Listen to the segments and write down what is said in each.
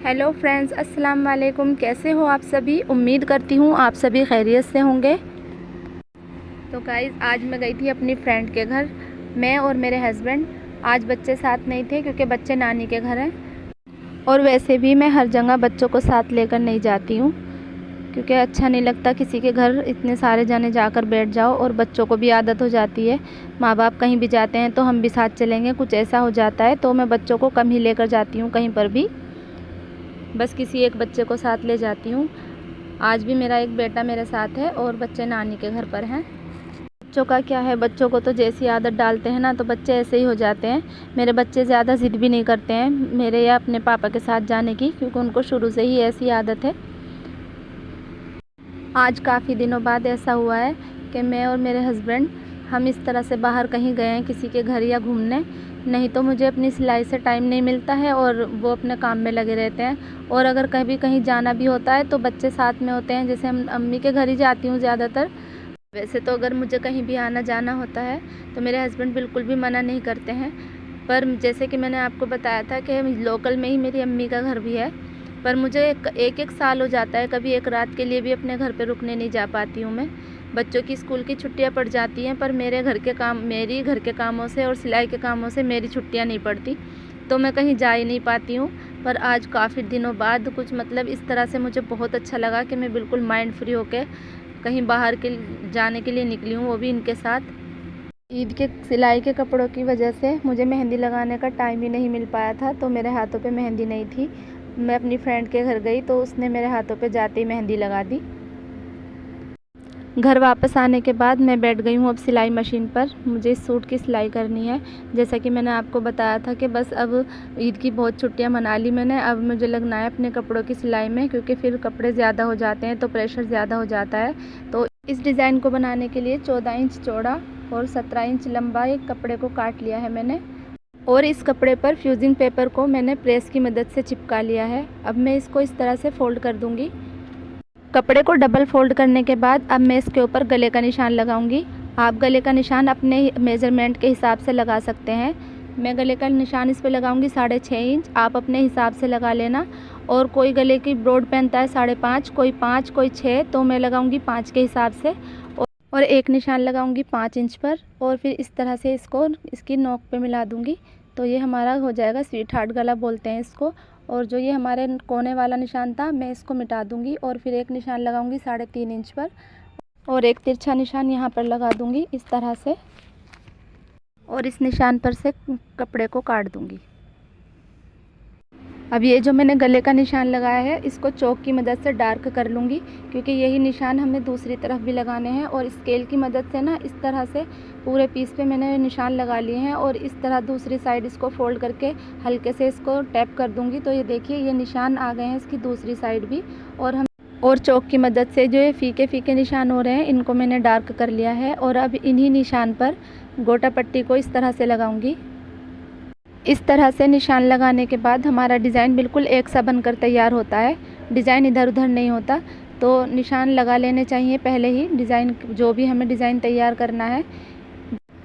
Hello friends, अस्सलाम वालेकुम। कैसे हो आप सभी? उम्मीद करती हूँ आप सभी खैरियत से होंगे। तो गाइज़, आज मैं गई थी अपनी फ्रेंड के घर, मैं और मेरे हस्बैंड। आज बच्चे साथ नहीं थे क्योंकि बच्चे नानी के घर हैं। और वैसे भी मैं हर जगह बच्चों को साथ लेकर नहीं जाती हूँ क्योंकि अच्छा नहीं लगता किसी के घर इतने सारे जने जाकर बैठ जाओ, और बच्चों को भी आदत हो जाती है। माँ बाप कहीं भी जाते हैं तो हम भी साथ चलेंगे, कुछ ऐसा हो जाता है, तो मैं बच्चों को कम ही लेकर जाती हूँ कहीं पर भी। बस किसी एक बच्चे को साथ ले जाती हूँ। आज भी मेरा एक बेटा मेरे साथ है और बच्चे नानी के घर पर हैं। बच्चों का क्या है, बच्चों को तो जैसी आदत डालते हैं ना तो बच्चे ऐसे ही हो जाते हैं। मेरे बच्चे ज़्यादा ज़िद भी नहीं करते हैं मेरे या अपने पापा के साथ जाने की, क्योंकि उनको शुरू से ही ऐसी आदत है। आज काफ़ी दिनों बाद ऐसा हुआ है कि मैं और मेरे हस्बैंड हम इस तरह से बाहर कहीं गए हैं किसी के घर या घूमने। नहीं तो मुझे अपनी सिलाई से टाइम नहीं मिलता है और वो अपने काम में लगे रहते हैं। और अगर कभी कहीं जाना भी होता है तो बच्चे साथ में होते हैं। जैसे हम अम्मी के घर ही जाती हूँ ज़्यादातर। वैसे तो अगर मुझे कहीं भी आना जाना होता है तो मेरे हस्बैंड बिल्कुल भी मना नहीं करते हैं। पर जैसे कि मैंने आपको बताया था कि लोकल में ही मेरी अम्मी का घर भी है, पर मुझे एक साल हो जाता है कभी एक रात के लिए भी अपने घर पे रुकने नहीं जा पाती हूँ मैं। बच्चों की स्कूल की छुट्टियाँ पड़ जाती हैं, पर मेरे घर के कामों से और सिलाई के कामों से मेरी छुट्टियाँ नहीं पड़ती, तो मैं कहीं जा ही नहीं पाती हूँ। पर आज काफ़ी दिनों बाद कुछ मतलब इस तरह से मुझे बहुत अच्छा लगा कि मैं बिल्कुल माइंड फ्री होकर कहीं बाहर के जाने के लिए निकली हूँ, वो भी इनके साथ। ईद के सिलाई के कपड़ों की वजह से मुझे मेहंदी लगाने का टाइम ही नहीं मिल पाया था, तो मेरे हाथों पे मेहंदी नहीं थी। मैं अपनी फ्रेंड के घर गई तो उसने मेरे हाथों पे जाते ही मेहंदी लगा दी। घर वापस आने के बाद मैं बैठ गई हूँ अब सिलाई मशीन पर। मुझे इस सूट की सिलाई करनी है। जैसा कि मैंने आपको बताया था कि बस अब ईद की बहुत छुट्टियाँ मना ली मैंने। अब मुझे लगना है अपने कपड़ों की सिलाई में, क्योंकि फिर कपड़े ज़्यादा हो जाते हैं तो प्रेशर ज़्यादा हो जाता है। तो इस डिज़ाइन को बनाने के लिए 14 इंच चौड़ा और 17 इंच लंबा एक कपड़े को काट लिया है मैंने। और इस कपड़े पर फ्यूजिंग पेपर को मैंने प्रेस की मदद से चिपका लिया है। अब मैं इसको इस तरह से फ़ोल्ड कर दूँगी। कपड़े को डबल फोल्ड करने के बाद अब मैं इसके ऊपर गले का निशान लगाऊंगी। आप गले का निशान अपने मेज़रमेंट के हिसाब से लगा सकते हैं। मैं गले का निशान इस पे लगाऊंगी 6.5 इंच, आप अपने हिसाब से लगा लेना। और कोई गले की ब्रॉड पहनता है 5.5, कोई 5, कोई 6, तो मैं लगाऊंगी 5 के हिसाब से। और एक निशान लगाऊंगी 5 इंच पर, और फिर इस तरह से इसको इसकी नोक पे मिला दूंगी। तो ये हमारा हो जाएगा स्वीट हार्ट गला बोलते हैं इसको। और जो ये हमारे कोने वाला निशान था मैं इसको मिटा दूंगी, और फिर एक निशान लगाऊंगी 3.5 इंच पर, और एक तिरछा निशान यहाँ पर लगा दूंगी इस तरह से, और इस निशान पर से कपड़े को काट दूंगी। अब ये जो मैंने गले का निशान लगाया है इसको चौक की मदद से डार्क कर लूँगी, क्योंकि यही निशान हमें दूसरी तरफ भी लगाने हैं। और स्केल की मदद से ना इस तरह से पूरे पीस पे मैंने निशान लगा लिए हैं, और इस तरह दूसरी साइड इसको फोल्ड करके हल्के से इसको टैप कर दूँगी। तो ये देखिए ये निशान आ गए हैं इसकी दूसरी साइड भी। और चौक की मदद से जो ये फीके फीके निशान हो रहे हैं इनको मैंने डार्क कर लिया है। और अब इन्हीं निशान पर गोटा पट्टी को इस तरह से लगाऊंगी। इस तरह से निशान लगाने के बाद हमारा डिज़ाइन बिल्कुल एक सा बनकर तैयार होता है। डिज़ाइन इधर उधर नहीं होता, तो निशान लगा लेने चाहिए पहले ही डिज़ाइन, जो भी हमें डिज़ाइन तैयार करना है।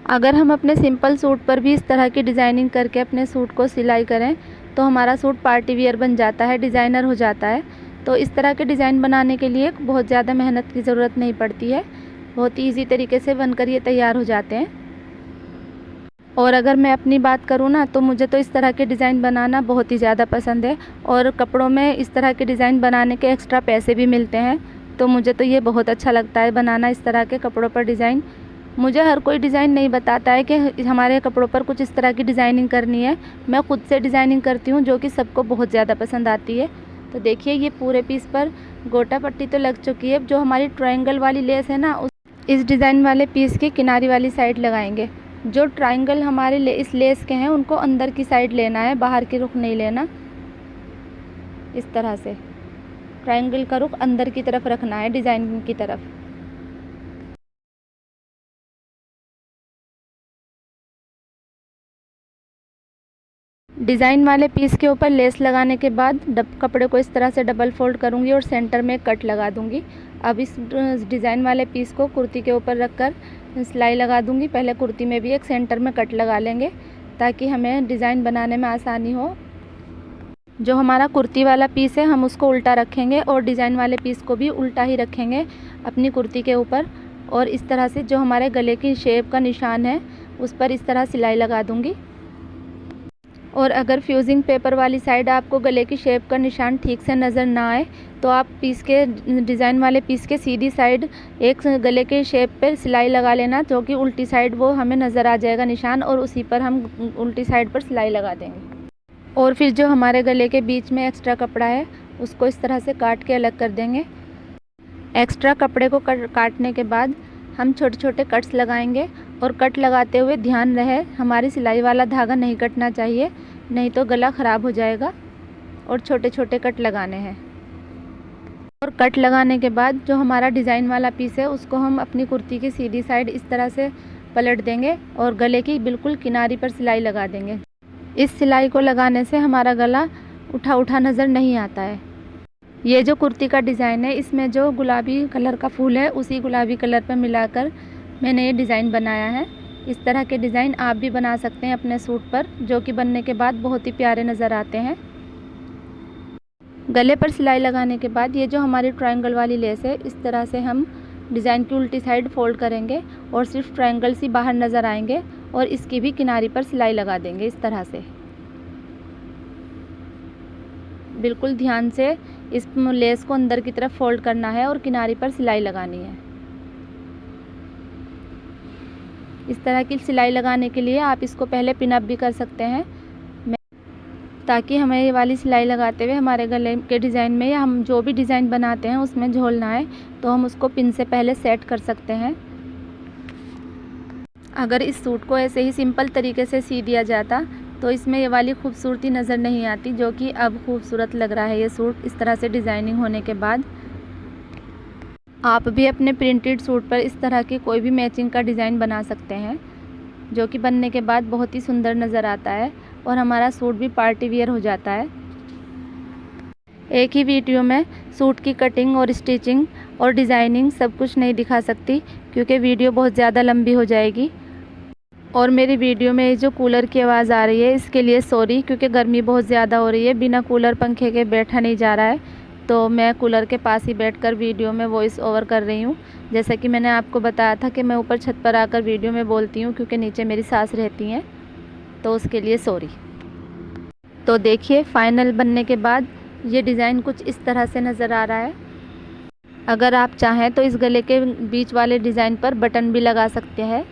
अगर हम अपने सिंपल सूट पर भी इस तरह की डिज़ाइनिंग करके अपने सूट को सिलाई करें तो हमारा सूट पार्टी वियर बन जाता है, डिज़ाइनर हो जाता है। तो इस तरह के डिज़ाइन बनाने के लिए बहुत ज़्यादा मेहनत की ज़रूरत नहीं पड़ती है, बहुत ही ईजी तरीके से बनकर ये तैयार हो जाते हैं। और अगर मैं अपनी बात करूँ ना तो मुझे तो इस तरह के डिज़ाइन बनाना बहुत ही ज़्यादा पसंद है, और कपड़ों में इस तरह के डिज़ाइन बनाने के एक्स्ट्रा पैसे भी मिलते हैं। तो मुझे तो ये बहुत अच्छा लगता है बनाना इस तरह के कपड़ों पर डिज़ाइन। मुझे हर कोई डिज़ाइन नहीं बताता है कि हमारे कपड़ों पर कुछ इस तरह की डिज़ाइनिंग करनी है। मैं खुद से डिज़ाइनिंग करती हूँ जो कि सबको बहुत ज़्यादा पसंद आती है। तो देखिए ये पूरे पीस पर गोटा पट्टी तो लग चुकी है। जो हमारी ट्रायंगल वाली लेस है ना इस डिज़ाइन वाले पीस की किनारी वाली साइड लगाएंगे। जो ट्रायंगल हमारे इस लेस के हैं उनको अंदर की साइड लेना है, बाहर की रुख नहीं लेना। इस तरह से ट्रायंगल का रुख अंदर की तरफ रखना है, डिज़ाइन की तरफ। डिज़ाइन वाले पीस के ऊपर लेस लगाने के बाद कपड़े को इस तरह से डबल फोल्ड करूँगी और सेंटर में कट लगा दूँगी। अब इस डिज़ाइन वाले पीस को कुर्ती के ऊपर रखकर सिलाई लगा दूँगी। पहले कुर्ती में भी एक सेंटर में कट लगा लेंगे ताकि हमें डिज़ाइन बनाने में आसानी हो। जो हमारा कुर्ती वाला पीस है हम उसको उल्टा रखेंगे और डिज़ाइन वाले पीस को भी उल्टा ही रखेंगे अपनी कुर्ती के ऊपर। और इस तरह से जो हमारे गले की शेप का निशान है उस पर इस तरह सिलाई लगा दूंगी। और अगर फ्यूजिंग पेपर वाली साइड आपको गले की शेप का निशान ठीक से नज़र ना आए तो आप पीस के डिज़ाइन वाले पीस के सीधी साइड एक गले के शेप पर सिलाई लगा लेना, जो कि उल्टी साइड वो हमें नज़र आ जाएगा निशान, और उसी पर हम उल्टी साइड पर सिलाई लगा देंगे। और फिर जो हमारे गले के बीच में एक्स्ट्रा कपड़ा है उसको इस तरह से काट के अलग कर देंगे। एक्स्ट्रा कपड़े को काटने के बाद हम छोटे छोटे कट्स लगाएंगे। और कट लगाते हुए ध्यान रहे हमारी सिलाई वाला धागा नहीं कटना चाहिए, नहीं तो गला ख़राब हो जाएगा। और छोटे छोटे कट लगाने हैं। और कट लगाने के बाद जो हमारा डिज़ाइन वाला पीस है उसको हम अपनी कुर्ती की सीधी साइड इस तरह से पलट देंगे और गले की बिल्कुल किनारी पर सिलाई लगा देंगे। इस सिलाई को लगाने से हमारा गला उठा उठा नज़र नहीं आता है। ये जो कुर्ती का डिज़ाइन है इसमें जो गुलाबी कलर का फूल है उसी गुलाबी कलर पर मिलाकर मैंने ये डिज़ाइन बनाया है। इस तरह के डिज़ाइन आप भी बना सकते हैं अपने सूट पर, जो कि बनने के बाद बहुत ही प्यारे नज़र आते हैं। गले पर सिलाई लगाने के बाद ये जो हमारी ट्रायंगल वाली लेस है इस तरह से हम डिज़ाइन की उल्टी साइड फोल्ड करेंगे और सिर्फ ट्रायंगल से बाहर नज़र आएंगे और इसकी भी किनारी पर सिलाई लगा देंगे। इस तरह से बिल्कुल ध्यान से इस लेस को अंदर की तरफ फोल्ड करना है और किनारी पर सिलाई लगानी है। इस तरह की सिलाई लगाने के लिए आप इसको पहले पिन अप भी कर सकते हैं, ताकि हमें ये वाली सिलाई लगाते हुए हमारे गले के डिज़ाइन में या हम जो भी डिज़ाइन बनाते हैं उसमें झोल ना आए, तो हम उसको पिन से पहले सेट कर सकते हैं। अगर इस सूट को ऐसे ही सिंपल तरीके से सी दिया जाता तो इसमें ये वाली खूबसूरती नज़र नहीं आती, जो कि अब खूबसूरत लग रहा है ये सूट इस तरह से डिज़ाइनिंग होने के बाद। आप भी अपने प्रिंटेड सूट पर इस तरह की कोई भी मैचिंग का डिज़ाइन बना सकते हैं, जो कि बनने के बाद बहुत ही सुंदर नज़र आता है और हमारा सूट भी पार्टी वियर हो जाता है। एक ही वीडियो में सूट की कटिंग और स्टिचिंग और डिज़ाइनिंग सब कुछ नहीं दिखा सकती, क्योंकि वीडियो बहुत ज़्यादा लंबी हो जाएगी। और मेरी वीडियो में जो कूलर की आवाज़ आ रही है इसके लिए सॉरी, क्योंकि गर्मी बहुत ज़्यादा हो रही है, बिना कूलर पंखे के बैठा नहीं जा रहा है, तो मैं कूलर के पास ही बैठकर वीडियो में वॉइस ओवर कर रही हूँ। जैसा कि मैंने आपको बताया था कि मैं ऊपर छत पर आकर वीडियो में बोलती हूँ, क्योंकि नीचे मेरी सास रहती हैं, तो उसके लिए सॉरी। तो देखिए फाइनल बनने के बाद ये डिज़ाइन कुछ इस तरह से नज़र आ रहा है। अगर आप चाहें तो इस गले के बीच वाले डिज़ाइन पर बटन भी लगा सकते हैं।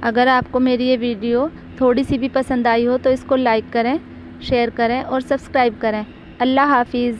अगर आपको मेरी ये वीडियो थोड़ी सी भी पसंद आई हो तो इसको लाइक करें, शेयर करें और सब्सक्राइब करें। अल्लाह हाफिज़।